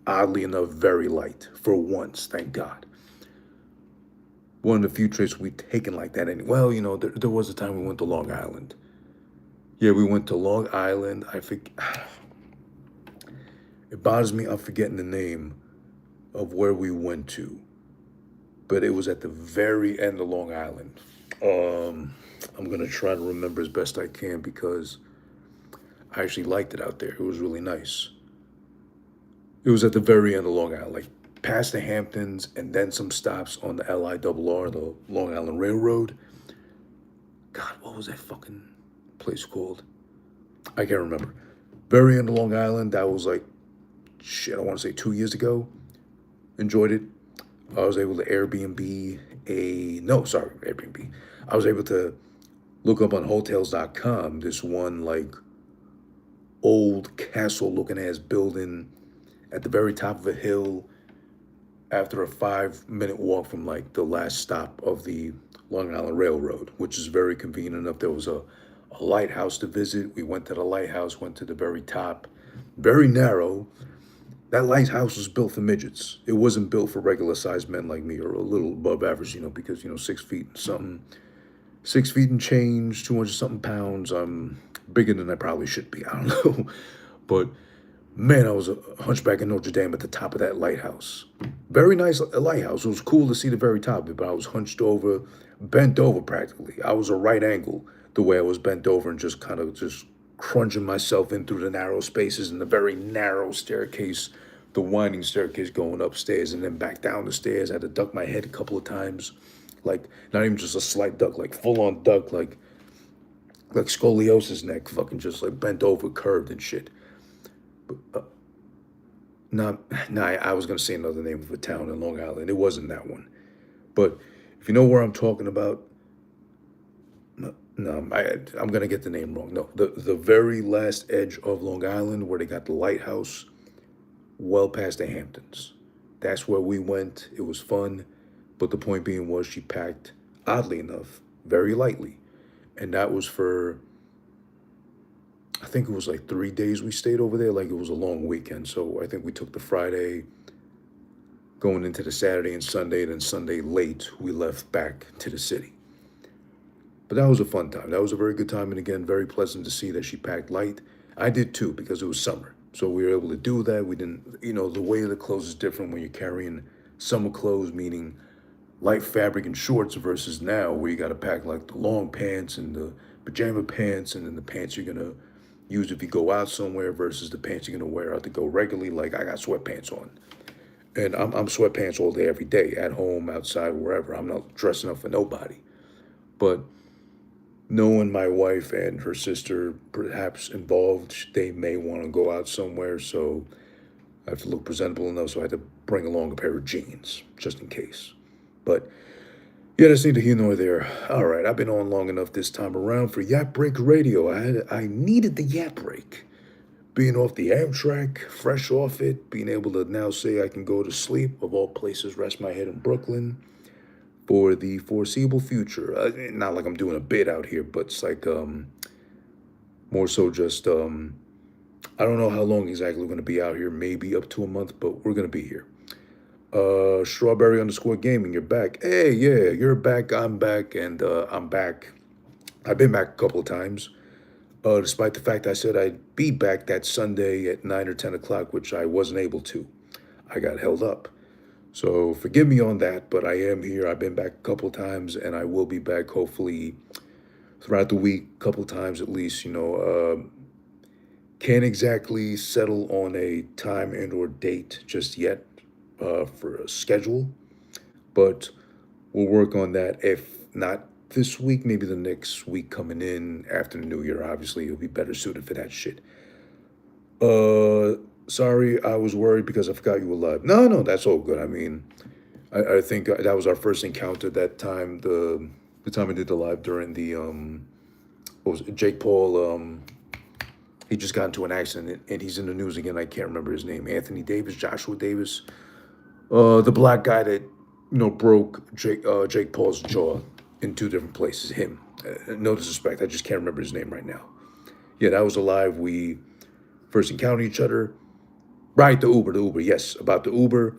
oddly enough, very light. For once, thank God. One of the few trips we'd taken like that. And well, there was a time we went to Long Island. Yeah, we went to Long Island. I think it bothers me I'm forgetting the name of where we went to. But it was at the very end of Long Island. I'm going to try to remember as best I can because I actually liked it out there. It was really nice. It was at the very end of Long Island, past the Hamptons and then some stops on the LIRR, the Long Island Railroad. God, what was that fucking place called? I can't remember. Very end of Long Island. That was I want to say 2 years ago. Enjoyed it. I was able to Airbnb. I was able to look up on hotels.com this one like old castle looking ass building at the very top of a hill after a 5 minute walk from like the last stop of the Long Island Railroad, which is very convenient enough. There was a lighthouse to visit. We went to the lighthouse, went to the very top, very narrow. That lighthouse was built for midgets. It wasn't built for regular sized men like me or a little above average, because, 6 feet and something, 6 feet and change, 200 something pounds. I'm bigger than I probably should be. I don't know. But man, I was a hunchback in Notre Dame at the top of that lighthouse. Very nice lighthouse. It was cool to see the very top of it, but I was hunched over, bent over practically. I was a right angle the way I was bent over and just kind of just crunching myself in through the narrow spaces and the very narrow staircase, the winding staircase going upstairs and then back down the stairs. I had to duck my head a couple of times, like not even just a slight duck, like full on duck, like scoliosis neck, fucking just like bent over, curved and shit. Not, nah, I was gonna say another name of a town in Long Island. It wasn't that one, but if you know where I'm talking about, no, I'm gonna get the name wrong. No, the very last edge of Long Island where they got the lighthouse, well past the Hamptons. That's where we went. It was fun, but the point being was she packed, oddly enough, very lightly, and that was for, I think it was like 3 days we stayed over there. Like it was a long weekend. So I think we took the Friday going into the Saturday and Sunday. Then Sunday late, we left back to the city. But that was a fun time. That was a very good time. And again, very pleasant to see that she packed light. I did too, because it was summer. So we were able to do that. We didn't, the way of the clothes is different when you're carrying summer clothes, meaning light fabric and shorts, versus now where you got to pack like the long pants and the pajama pants and then the pants you're going to use if you go out somewhere versus the pants you're gonna wear out to go regularly. Like I got sweatpants on, and I'm sweatpants all day, every day, at home, outside, wherever. I'm not dressing up for nobody. But knowing my wife and her sister perhaps involved, they may want to go out somewhere, so I have to look presentable enough. So I had to bring along a pair of jeans just in case. But yeah, that's neither here nor there. All right, I've been on long enough this time around for Yap Break Radio. I needed the Yap Break. Being off the Amtrak, fresh off it, being able to now say I can go to sleep, of all places, rest my head in Brooklyn for the foreseeable future. Not like I'm doing a bit out here, but it's like more so just, I don't know how long exactly we're going to be out here, maybe up to a month, but we're going to be here. Strawberry_gaming, you're back. Hey, yeah, you're back, I'm back, and I'm back. I've been back a couple of times, despite the fact I said I'd be back that Sunday at 9 or 10 o'clock, which I wasn't able to. I got held up. So forgive me on that, but I am here. I've been back a couple of times, and I will be back hopefully throughout the week, a couple of times at least, Can't exactly settle on a time and or date just yet. For a schedule, but we'll work on that. If not this week, maybe the next week coming in after the new year. Obviously, it'll be better suited for that shit. Sorry, I was worried because I forgot you were live. No, that's all good. I mean, I think that was our first encounter that time. The time I did the live during the what was it? Jake Paul. He just got into an accident and he's in the news again. I can't remember his name. Anthony Davis, Joshua Davis. The black guy that, broke Jake Paul's jaw in two different places. Him. No disrespect. I just can't remember his name right now. Yeah, that was alive. We first encountered each other. Right, the Uber. Yes, about the Uber.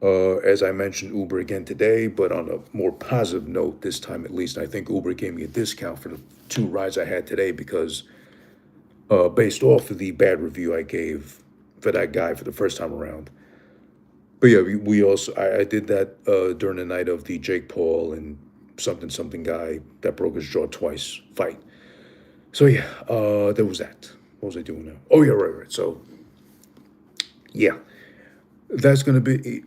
As I mentioned, Uber again today, but on a more positive note this time at least. I think Uber gave me a discount for the 2 rides I had today because based off of the bad review I gave for that guy for the first time around. But yeah, we also, I did that during the night of the Jake Paul and something guy that broke his jaw twice fight. So yeah, there was that. What was I doing now? Oh yeah, right. So yeah, that's gonna be.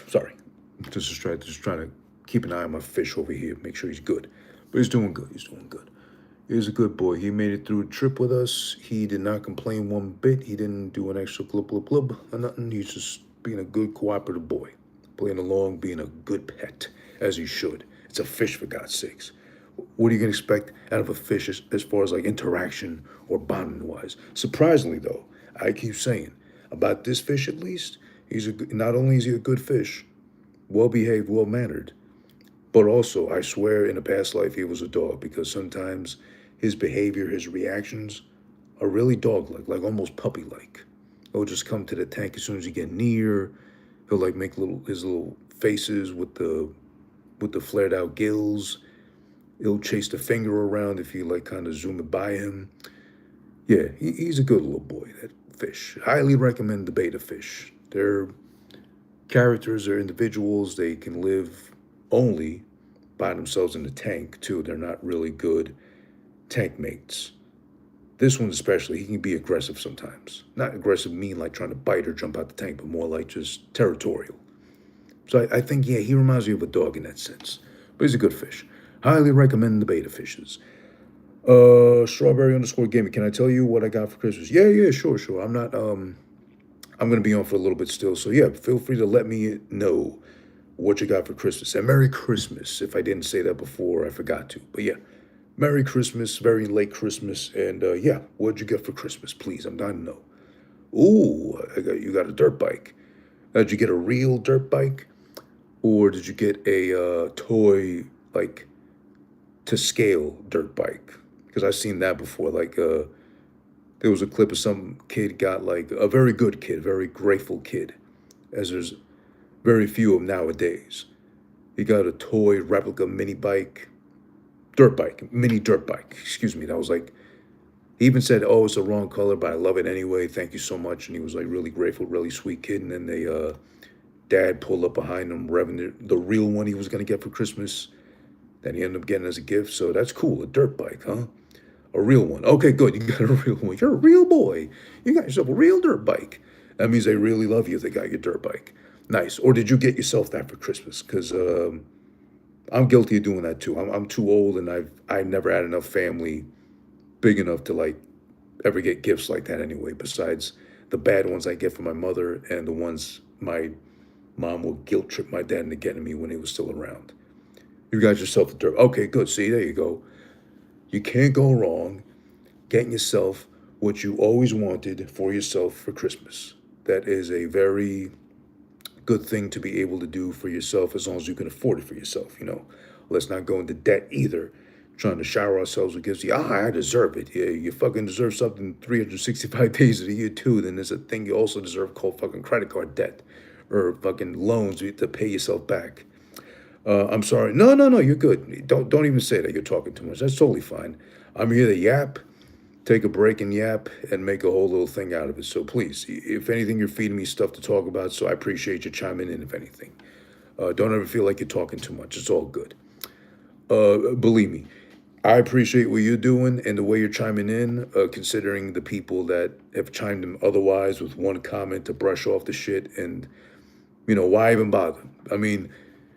Sorry, just trying to keep an eye on my fish over here, make sure he's good. But he's doing good. He's a good boy. He made it through a trip with us. He did not complain one bit. He didn't do an extra glub or nothing. He's just being a good cooperative boy, playing along, being a good pet, as he should. It's a fish, for God's sakes. What are you gonna expect out of a fish as far as like interaction or bonding wise? Surprisingly though, I keep saying about this fish at least, not only is he a good fish, well behaved, well mannered, but also I swear in a past life he was a dog because sometimes his behavior, his reactions are really dog-like almost puppy-like. He'll just come to the tank as soon as you get near. He'll like make his little faces with the flared out gills. He'll chase the finger around if you like kind of zoom it by him. Yeah, he's a good little boy, that fish. Highly recommend the betta fish. They're characters, they're individuals, they can live only by themselves in the tank, too. They're not really good tank mates. This one especially, he can be aggressive sometimes. Not aggressive mean like trying to bite or jump out the tank, but more like just territorial. So I think, yeah, he reminds me of a dog in that sense. But he's a good fish. Highly recommend the betta fishes. Strawberry underscore gaming. Can I tell you what I got for Christmas? Yeah, sure. I'm gonna be on for a little bit still. So yeah, feel free to let me know what you got for Christmas. And Merry Christmas. If I didn't say that before, I forgot to. But yeah, Merry Christmas, very late Christmas. And yeah, what'd you get for Christmas? Please, I'm dying to know. Ooh, you got a dirt bike. Did you get a real dirt bike? Or did you get a toy, like, to scale dirt bike? Because I've seen that before. Like, there was a clip of some kid got, like, a very good kid, very grateful kid, as there's very few of them nowadays. He got a toy replica mini dirt bike. Excuse me. That was like, he even said, "Oh, it's the wrong color, but I love it anyway. Thank you so much." And he was like really grateful, really sweet kid. And then dad pulled up behind him, revving the real one he was gonna get for Christmas. Then he ended up getting as a gift. So that's cool. A dirt bike, huh? A real one. Okay, good. You got a real one. You're a real boy. You got yourself a real dirt bike. That means they really love you if they got your dirt bike. Nice. Or did you get yourself that for Christmas? Because I'm guilty of doing that too. I'm too old, and I've never had enough family big enough to like ever get gifts like that anyway. Besides the bad ones I get from my mother and the ones my mom will guilt trip my dad into getting me when he was still around. You got yourself a dirt. Okay, good. See, there you go. You can't go wrong getting yourself what you always wanted for yourself for Christmas. That is a very good thing to be able to do for yourself as long as you can afford it for yourself, you know. Let's not go into debt either, trying to shower ourselves with gifts. Yeah, I deserve it. Yeah, you fucking deserve something 365 days of the year too. Then there's a thing you also deserve called fucking credit card debt or fucking loans to pay yourself back. I'm sorry. No, you're good. Don't even say that. You're talking too much. That's totally fine. I'm here to yap, take a break and yap, and make a whole little thing out of it. So please, if anything, you're feeding me stuff to talk about. So I appreciate you chiming in. If anything, don't ever feel like you're talking too much. It's all good. Believe me, I appreciate what you're doing and the way you're chiming in. Considering the people that have chimed in otherwise with one comment to brush off the shit, and why even bother? I mean,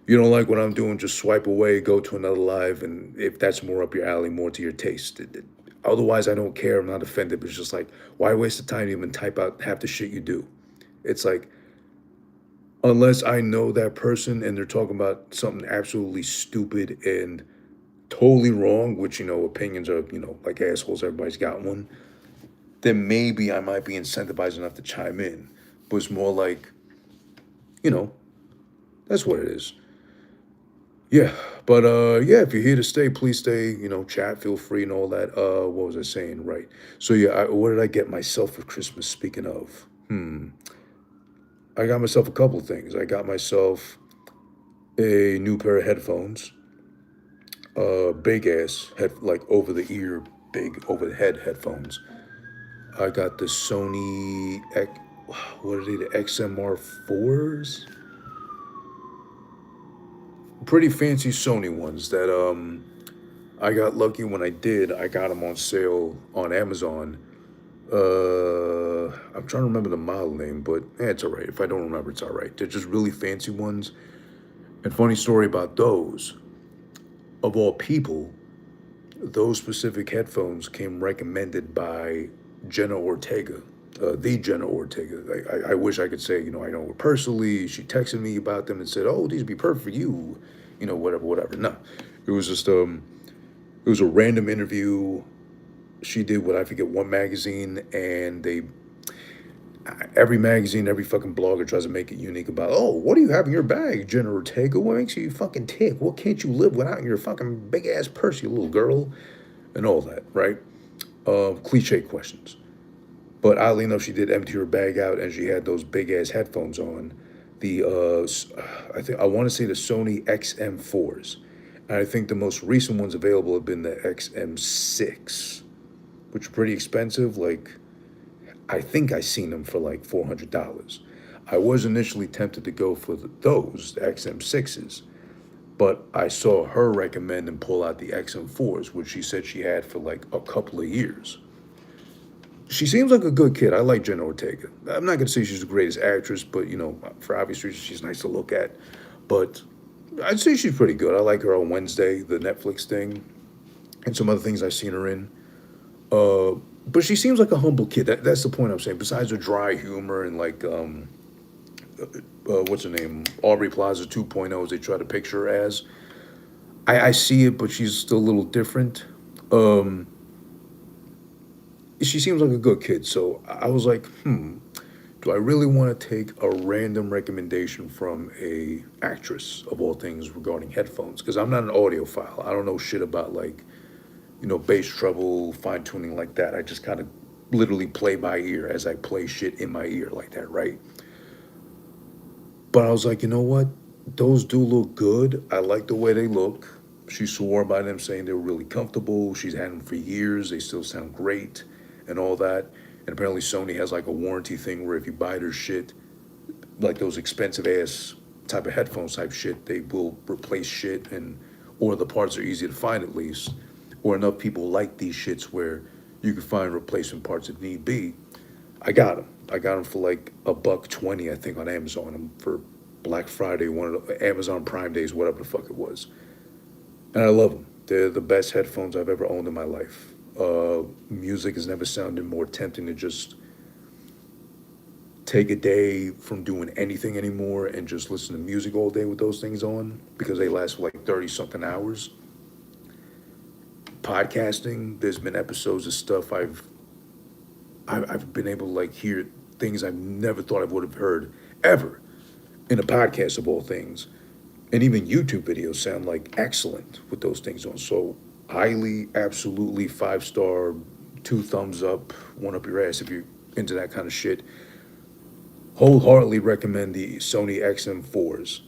you don't like what I'm doing, just swipe away, go to another live, and if that's more up your alley, more to your taste. Otherwise, I don't care. I'm not offended. But it's just like, why waste the time to even type out half the shit you do? It's like, unless I know that person and they're talking about something absolutely stupid and totally wrong, which, opinions are, like assholes, everybody's got one, then maybe I might be incentivized enough to chime in. But it's more like, you know, that's what it is. Yeah, but yeah, if you're here to stay, please stay. Chat, feel free, and all that. What was I saying? Right. So yeah, what did I get myself for Christmas? Speaking of, I got myself a couple things. I got myself a new pair of headphones, big ass like over the ear, big over the head headphones. I got the Sony what are they? The XMR4s. Pretty fancy Sony ones that I got lucky when I did. I got them on sale on Amazon. I'm trying to remember the model name, but it's all right. If I don't remember, it's all right. They're just really fancy ones. And funny story about those, of all people, those specific headphones came recommended by Jenna Ortega, the Jenna Ortega. I wish I could say, I know her personally. She texted me about them and said, "Oh, these would be perfect for you," whatever. No, it was just It was a random interview she did with, I forget what magazine, and every magazine, every fucking blogger tries to make it unique about, oh, what do you have in your bag, Jenna Ortega? What makes you fucking tick? What can't you live without in your fucking big ass purse, you little girl? And all that, right? Cliche questions. But oddly enough, she did empty her bag out, and she had those big ass headphones on. The I want to say the Sony XM4s, and I think the most recent ones available have been the XM6, which are pretty expensive. Like, I think I seen them for like $400. I was initially tempted to go for those the XM6s, but I saw her recommend and pull out the XM4s, which she said she had for like a couple of years. She seems like a good kid. I like Jenna Ortega. I'm not gonna say she's the greatest actress, but for obvious reasons, she's nice to look at. But I'd say she's pretty good. I like her on Wednesday, the Netflix thing, and some other things I've seen her in. Uh, but she seems like a humble kid. That's the point I'm saying. Besides her dry humor and like, what's her name, Aubrey Plaza 2.0, as they try to picture her as. I see it, but she's still a little different. Um, she seems like a good kid. So I was like, do I really want to take a random recommendation from a actress of all things regarding headphones? Because I'm not an audiophile. I don't know shit about like, bass treble, fine tuning like that. I just kind of literally play by ear as I play shit in my ear like that, right? But I was like, you know what? Those do look good. I like the way they look. She swore by them saying they were really comfortable. She's had them for years. They still sound great and all that. And apparently Sony has like a warranty thing where if you buy their shit, like those expensive ass type of headphones type shit, they will replace shit, and or the parts are easy to find at least, or enough people like these shits where you can find replacement parts if need be. I got them. I got them for like $1.20, I think, on Amazon for Black Friday, one of the Amazon Prime days, whatever the fuck it was. And I love them. They're the best headphones I've ever owned in my life. Music has never sounded more tempting to just take a day from doing anything anymore and just listen to music all day with those things on because they last for like 30 something hours. Podcasting, there's been episodes of stuff I've been able to like hear things I never thought I would have heard ever in a podcast of all things. And even YouTube videos sound like excellent with those things on. So highly, absolutely 5-star, 2 thumbs up, one up your ass if you're into that kind of shit. Wholeheartedly recommend the Sony XM4s.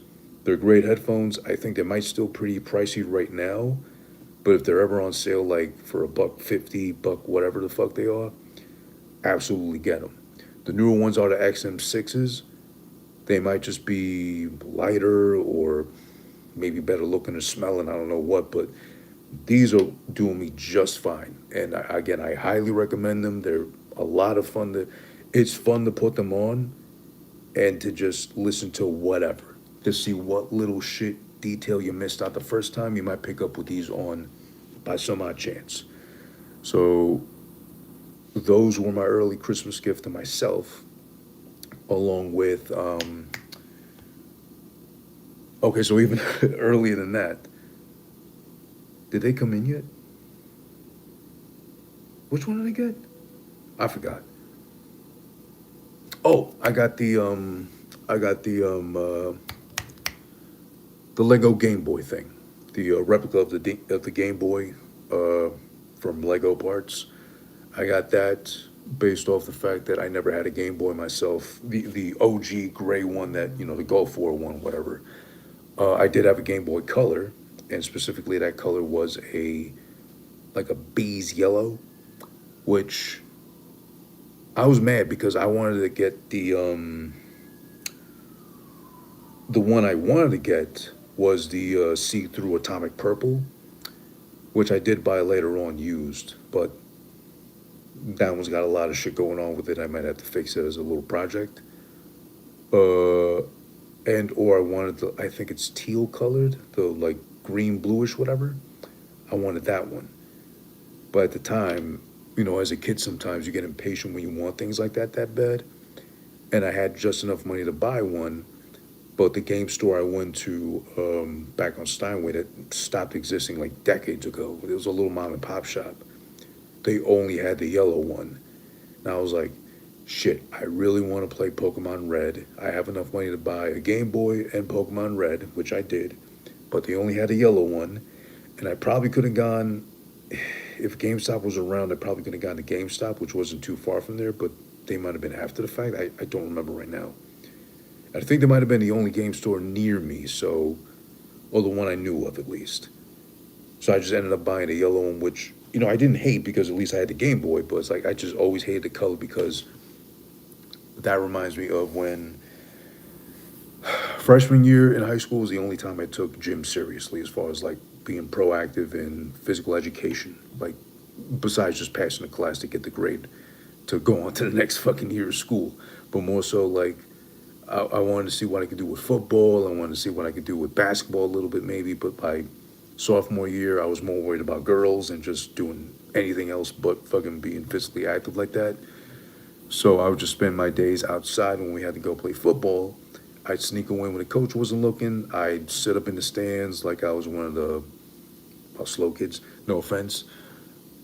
They're great headphones. I think they might still pretty pricey right now, but if they're ever on sale, like for $1.50, buck whatever the fuck they are, absolutely get them. The newer ones are the XM6s. They might just be lighter or maybe better looking or smelling. I don't know what, but these are doing me just fine. And again, I highly recommend them. They're a lot of fun. It's fun to put them on and to just listen to whatever, to see what little shit detail you missed out the first time. You might pick up with these on by some odd chance. So those were my early Christmas gift to myself, along with okay, so even earlier than that, did they come in yet? Which one did I get? I forgot. Oh, I got the Lego Game Boy thing, the replica of the Game Boy uh, from Lego parts. I got that based off the fact that I never had a Game Boy myself, the OG gray one that the Gulf War one, whatever. I did have a Game Boy Color, and specifically that color was a like a bees yellow, which I was mad because I wanted to get the one I wanted to get was the see-through atomic purple, which I did buy later on used, but that one's got a lot of shit going on with it. I might have to fix it as a little project. Uh, and or I wanted I think it's teal colored, the like green bluish whatever. I wanted that one. But at the time, as a kid, sometimes you get impatient when you want things like that bad. And I had just enough money to buy one, But the game store I went to back on Steinway that stopped existing like decades ago, it was a little mom and pop shop. They only had the yellow one. And I was like, shit, I really want to play Pokemon Red. I have enough money to buy a Game Boy and Pokemon Red, which I did. But they only had a yellow one. And I probably could have gone, if GameStop was around, I probably could have gone to GameStop, which wasn't too far from there, but they might have been after the fact. I don't remember right now. I think they might have been the only game store near me, so, or the one I knew of at least. So I just ended up buying a yellow one, which, I didn't hate because at least I had the Game Boy, but it's like I just always hated the color because that reminds me of when freshman year in high school was the only time I took gym seriously as far as like being proactive in physical education. Like, besides just passing the class to get the grade to go on to the next fucking year of school, but more so like I wanted to see what I could do with football. I wanted to see what I could do with basketball a little bit maybe, but by sophomore year, I was more worried about girls and just doing anything else but fucking being physically active like that. So I would just spend my days outside when we had to go play football. I'd sneak away when the coach wasn't looking. I'd sit up in the stands like I was one of the slow kids, no offense.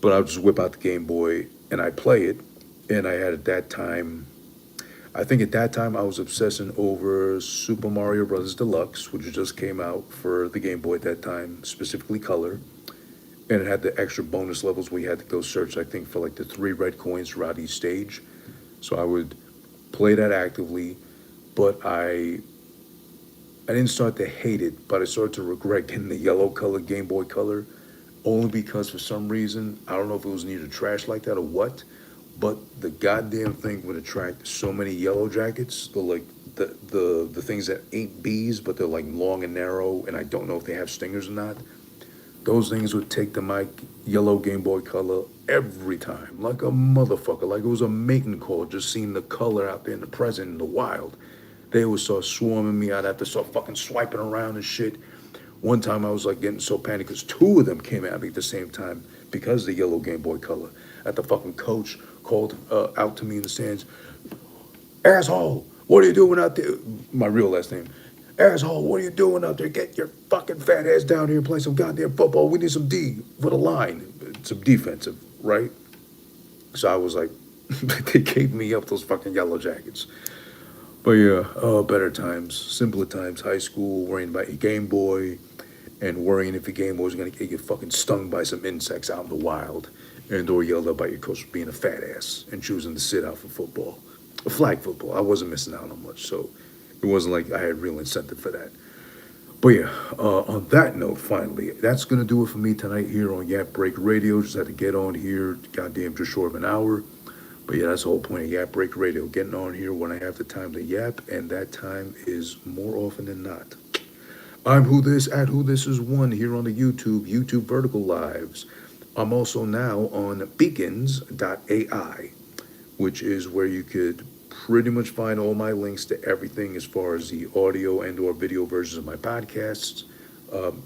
But I would just whip out the Game Boy and I'd play it. And I had at that time, I think at that time I was obsessing over Super Mario Brothers Deluxe, which just came out for the Game Boy at that time, specifically color. And it had the extra bonus levels where you had to go search, I think, for like the 3 red coins throughout each stage. So I would play that actively, but I didn't start to hate it, but I started to regret getting the yellow color, Game Boy Color, only because for some reason, I don't know if it was near the trash like that or what, but the goddamn thing would attract so many yellow jackets. The things that ain't bees, but they're like long and narrow, and I don't know if they have stingers or not. Those things would take to my yellow Game Boy Color every time, like a motherfucker, like it was a mating call, just seeing the color out there in the present, in the wild. They would start swarming me. I'd have to start fucking swiping around and shit. One time I was like getting so panicked because 2 of them came at me at the same time because of the yellow Game Boy Color. At the fucking coach called out to me in the stands, asshole, what are you doing out there? My real last name. Asshole, what are you doing out there? Get your fucking fat ass down here and play some goddamn football. We need some D for the line, some defensive, right? So I was like, they gave me up those fucking yellow jackets. But yeah, better times, simpler times, high school, worrying about your Game Boy, and worrying if your Game Boy was gonna get you fucking stung by some insects out in the wild, and or yelled at by your coach for being a fat ass and choosing to sit out for football. Flag football, I wasn't missing out on much, so it wasn't like I had real incentive for that. But yeah, on that note, finally, that's going to do it for me tonight here on Yap Break Radio. Just had to get on here, goddamn, just short of an hour. But yeah, that's the whole point of Yap Break Radio, getting on here when I have the time to yap, and that time is more often than not. I'm Who This, at Who This Is One, here on the YouTube Vertical Lives. I'm also now on beacons.ai, which is where you could pretty much find all my links to everything as far as the audio and or video versions of my podcasts.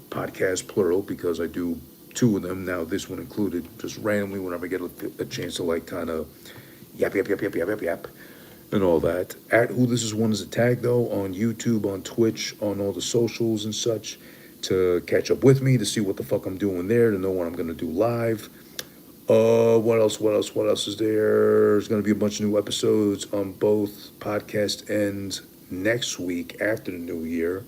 Podcast plural, because I do 2 of them now, this one included, just randomly whenever I get a chance to like kind of yap, and all that. At Who This Is One is a tag though, on YouTube, on Twitch, on all the socials and such, to catch up with me, to see what the fuck I'm doing there, to know what I'm gonna do live. What else is there? There's going to be a bunch of new episodes on both podcast ends next week after the new year.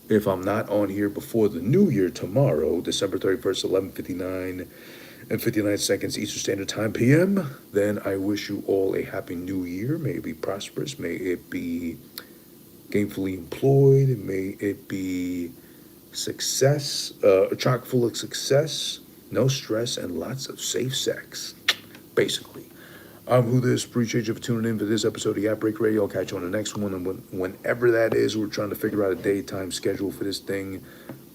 If I'm not on here before the new year tomorrow, December 31st, 11:59 and 59 seconds Eastern Standard Time PM, then I wish you all a happy new year. May it be prosperous. May it be gainfully employed. May it be success, chock full of success. No stress, and lots of safe sex, basically. I'm Who This. Appreciate you for tuning in for this episode of Yap Break Radio. I'll catch you on the next one. And whenever that is, we're trying to figure out a daytime schedule for this thing.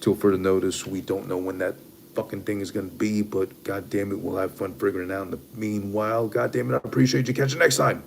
Till further notice, we don't know when that fucking thing is going to be, but God damn it, we'll have fun figuring it out. In the meanwhile, God damn it, I appreciate you. Catch you next time.